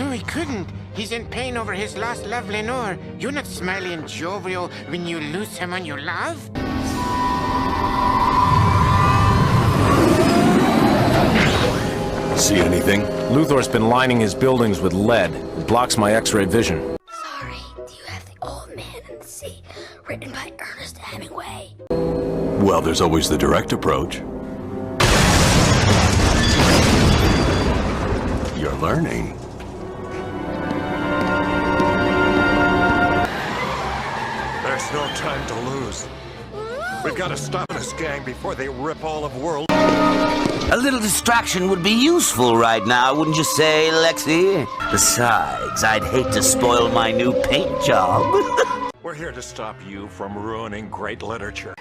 No, he couldn't. He's in pain over his lost love, Lenore. You're not smiley and jovial when you lose someone you love. See anything? Luthor's been lining his buildings with lead. It blocks my X-ray vision. Sorry, do you have The Old Man in the Sea, written by Ernest Hemingway? Well, there's always the direct approach. You're learning. There's no time to lose. We've got to stop this gang before they rip all of world. A little distraction would be useful right now, wouldn't you say, Lexi? Besides, I'd hate to spoil my new paint job. We're here to stop you from ruining great literature.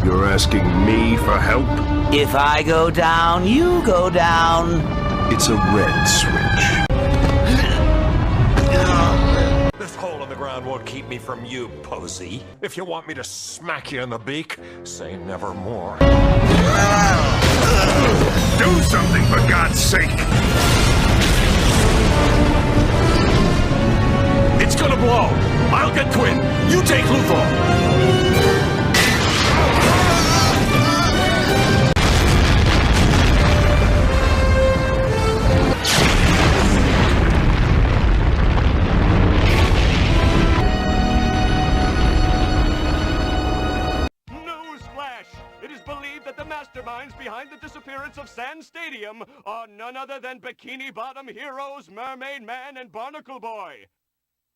You're asking me for help? If I go down, you go down. It's a red switch. This hole in the ground won't keep me from you, Posey. If you want me to smack you in the beak, say nevermore. Do something, for God's sake! It's gonna blow! I'll get Quinn! You take Luthor! Masterminds behind the disappearance of Sand Stadium are none other than Bikini Bottom heroes Mermaid Man and Barnacle Boy.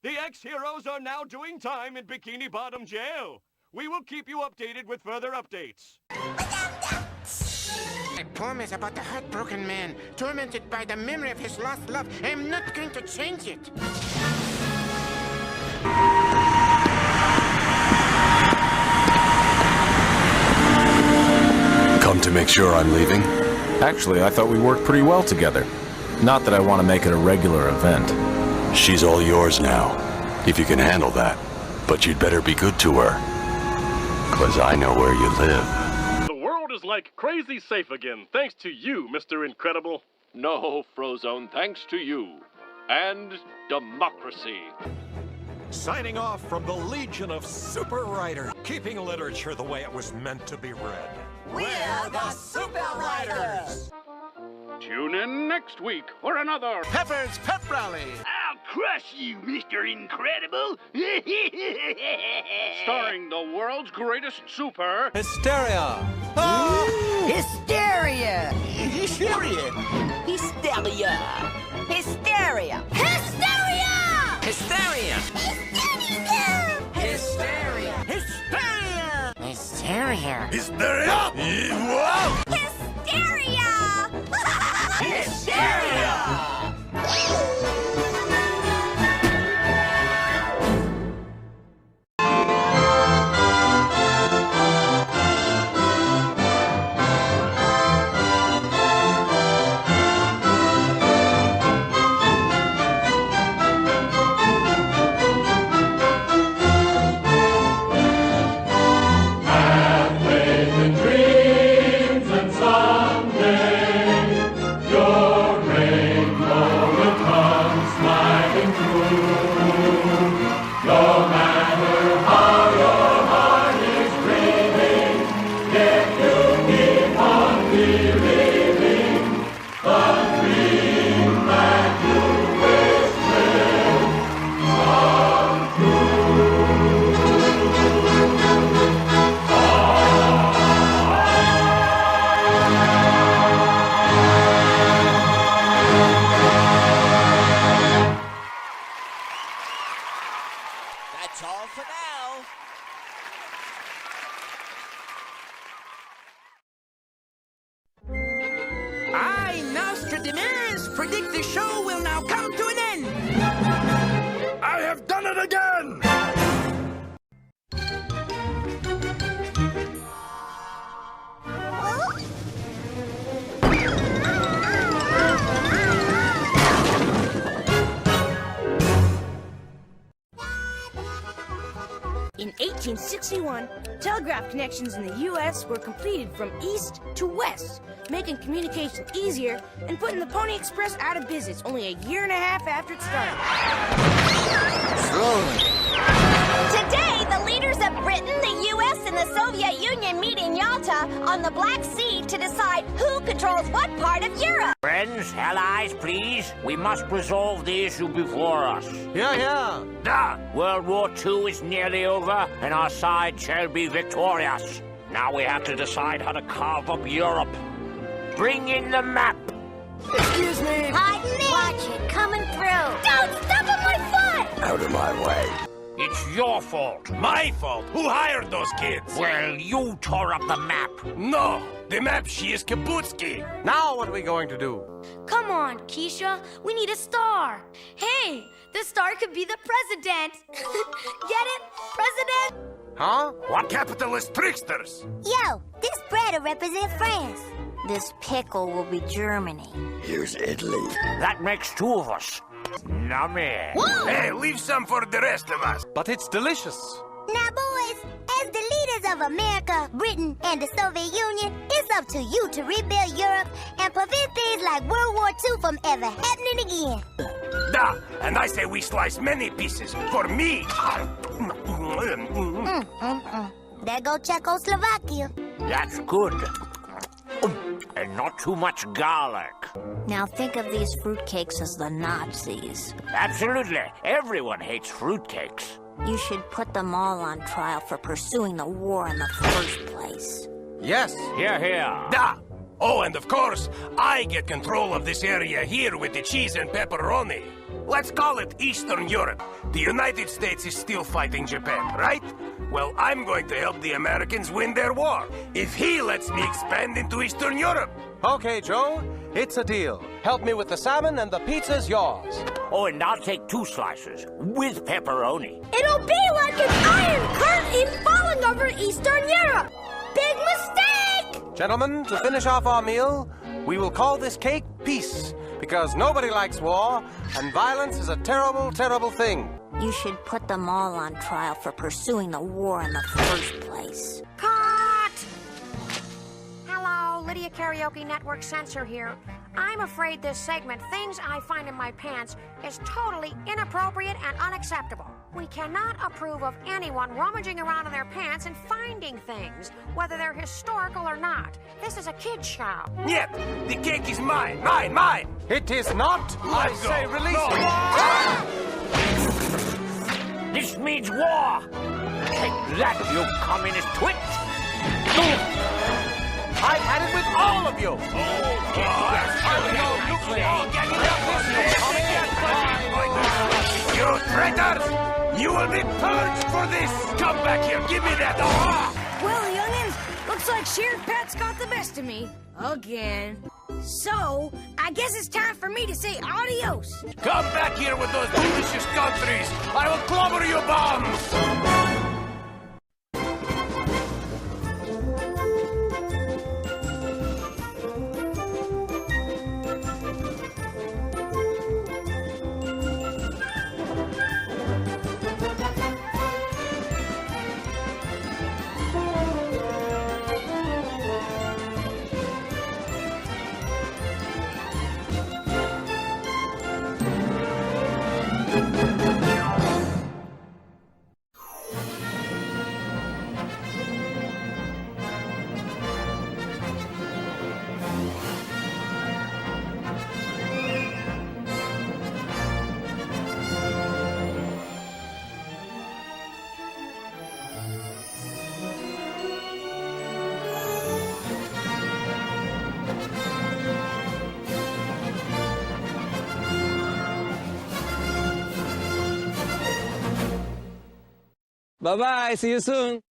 The ex-heroes are now doing time in Bikini Bottom jail. We will keep you updated with further updates. My poem is about the heartbroken man, tormented by the memory of his lost love. I am not going to change it. Come to make sure I'm leaving? Actually, I thought we worked pretty well together. Not that I want to make it a regular event. She's all yours now, if you can handle that. But you'd better be good to her. 'Cause I know where you live. The world is like crazy safe again, thanks to you, Mr. Incredible. No, Frozone, thanks to you. And democracy. Signing off from the Legion of Super Writers, keeping literature the way it was meant to be read. We're the Super Writers! Tune in next week for another Pepper's Pep Rally! I'll crush you, Mr. Incredible! Starring the world's greatest super... Hysteria! Hysteria! Hysteria! Hysteria! Hysteria! Hysteria! Hysteria! Hysteria! Hysteria! Hysteria! Hysteria! Hysteria! Hysteria! That's all for now. I, Nostradamus, predict the show will now come to an end. I have done it again! In 1861, telegraph connections in the U.S. were completed from east to west, making communication easier and putting the Pony Express out of business only a year and a half after it started. Today, the leaders of Britain, the U.S., and the Soviet Union meet in Yalta on the Black Sea to decide who controls what part of Europe. Friends, allies, please. We must resolve the issue before us. Yeah. World War II is nearly over, and our side shall be victorious. Now we have to decide how to carve up Europe. Bring in the map. Excuse me. Pardon me. Watch it coming through. Don't step on my foot! Out of my way. It's your fault. My fault. Who hired those kids? Well, you tore up the map. No. The map, she is Kaputsky. Now what are we going to do? Come on, Keisha. We need a star. Hey, the star could be the president. Get it? President? Huh? What capitalist tricksters? Yo, this bread will represent France. This pickle will be Germany. Here's Italy. That makes two of us. Nummy. Hey, leave some for the rest of us. But it's delicious. Now, boys, as the leaders of America, Britain, and the Soviet Union, it's up to you to rebuild Europe and prevent things like World War II from ever happening again. And I say we slice many pieces for me. There go Czechoslovakia. That's good. And not too much garlic. Now think of these fruitcakes as the Nazis. Absolutely. Everyone hates fruitcakes. You should put them all on trial for pursuing the war in the first place. Yes. Here, here. Oh, and of course, I get control of this area here with the cheese and pepperoni. Let's call it Eastern Europe. The United States is still fighting Japan, right? Well, I'm going to help the Americans win their war, if he lets me expand into Eastern Europe. Okay, Joe, it's a deal. Help me with the salmon and the pizza's yours. Oh, and I'll take 2 slices, with pepperoni. It'll be like an iron curtain falling over Eastern Europe. Big mistake! Gentlemen, to finish off our meal, we will call this cake peace, because nobody likes war, and violence is a terrible, terrible thing. You should put them all on trial for pursuing the war in the first place. Cut! Hello, Lydia Karaoke Network Censor here. I'm afraid this segment, Things I Find in My Pants, is totally inappropriate and unacceptable. We cannot approve of anyone rummaging around in their pants and finding things, whether they're historical or not. This is a kid's show. Yet, the cake is mine, mine! It is not! I say release it! This means war! Take that, you communist twit! I've had it with all of you! You traitors! You will be purged for this! Come back here, give me that! Well, youngins, looks like Shared Pat's got the best of me. Again. So, I guess it's time for me to say adios. Come back here with those delicious countries! I will clobber your bombs! Bye-bye. See you soon.